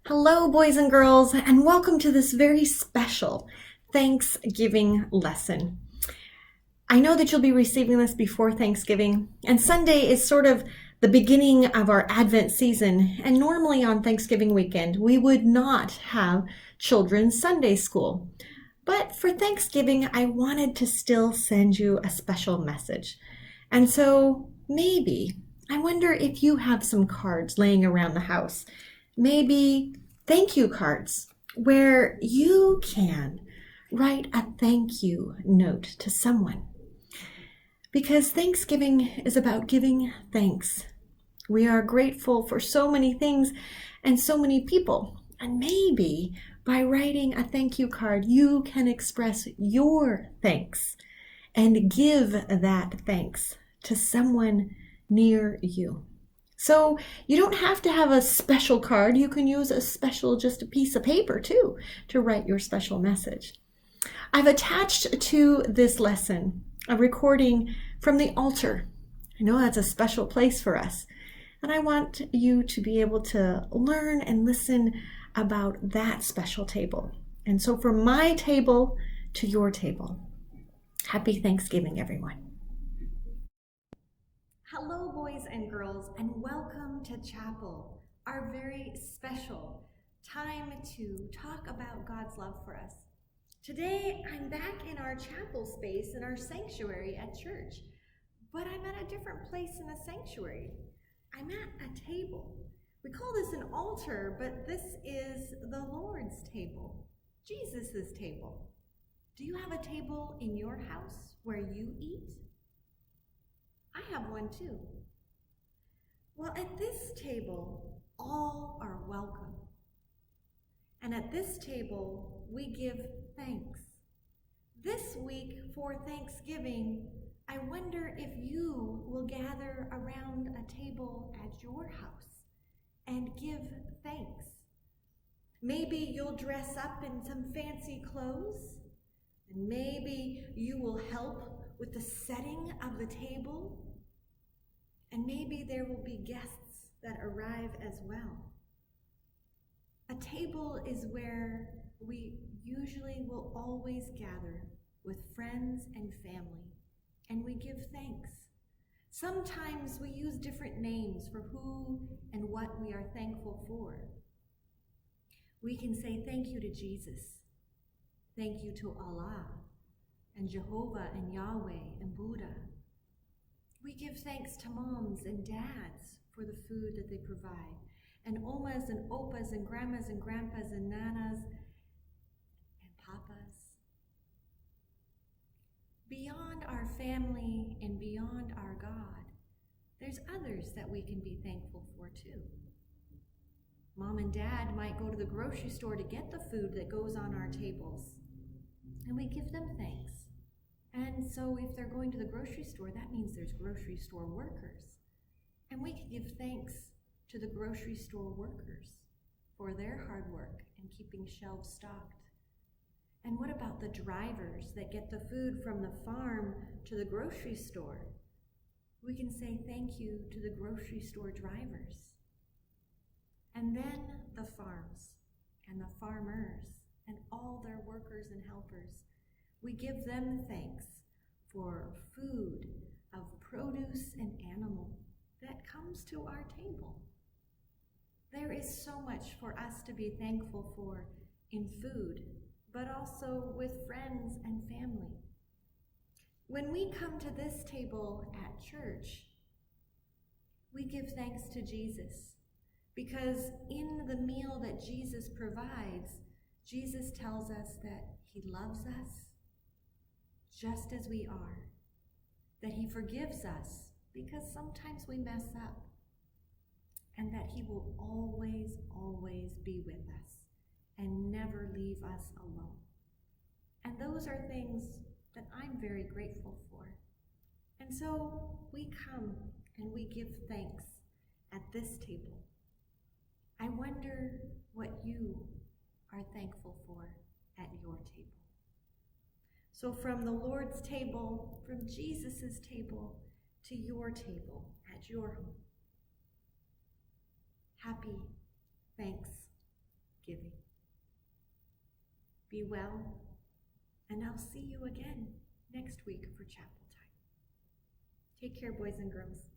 Hello, boys and girls, and welcome to this very special Thanksgiving lesson. I know that you'll be receiving this before Thanksgiving, and Sunday is sort of the beginning of our Advent season, and normally on Thanksgiving weekend, we would not have children's Sunday school. But for Thanksgiving, I wanted to still send you a special message. And so maybe, I wonder if you have some cards laying around the house. Maybe thank you cards where you can write a thank you note to someone. Because Thanksgiving is about giving thanks. We are grateful for so many things and so many people. And maybe by writing a thank you card, you can express your thanks and give that thanks to someone near you. So you don't have to have a special card. You can use just a piece of paper too, to write your special message. I've attached to this lesson a recording from the altar. I know that's a special place for us. And I want you to be able to learn and listen about that special table. And so from my table to your table, happy Thanksgiving, everyone. Hello, boys and girls, and welcome to chapel, our very special time to talk about God's love for us. Today, I'm back in our chapel space in our sanctuary at church, but I'm at a different place in the sanctuary. I'm at a table. We call this an altar, but this is the Lord's table, Jesus' table. Do you have a table in your house where you eat? I have one too. Well, at this table, all are welcome. And at this table, we give thanks. This week for Thanksgiving, I wonder if you will gather around a table at your house and give thanks. Maybe you'll dress up in some fancy clothes, and maybe you will help with the setting of the table, and maybe there will be guests that arrive as well. A table is where we usually will always gather with friends and family, and we give thanks. Sometimes we use different names for who and what we are thankful for. We can say thank you to Jesus, thank you to Allah, and Jehovah and Yahweh and Buddha. We give thanks to moms and dads for the food that they provide, and omas and opas and grandmas and grandpas and nanas and papas. Beyond our family and beyond our God, there's others that we can be thankful for too. Mom and dad might go to the grocery store to get the food that goes on our tables, and we give them thanks. And so if they're going to the grocery store, that means there's grocery store workers. And we can give thanks to the grocery store workers for their hard work in keeping shelves stocked. And what about the drivers that get the food from the farm to the grocery store? We can say thank you to the grocery store drivers. And then the farms and the farmers and all their workers and helpers. We give them thanks for food of produce and animal that comes to our table. There is so much for us to be thankful for in food, but also with friends and family. When we come to this table at church, we give thanks to Jesus, because in the meal that Jesus provides, Jesus tells us that he loves us just as we are, that he forgives us because sometimes we mess up, and that he will always, always be with us and never leave us alone. And those are things that I'm very grateful for. And so we come and we give thanks at this table. I wonder what you are thankful for at your table. So from the Lord's table, from Jesus' table, to your table at your home. Happy Thanksgiving. Be well, and I'll see you again next week for chapel time. Take care, boys and girls.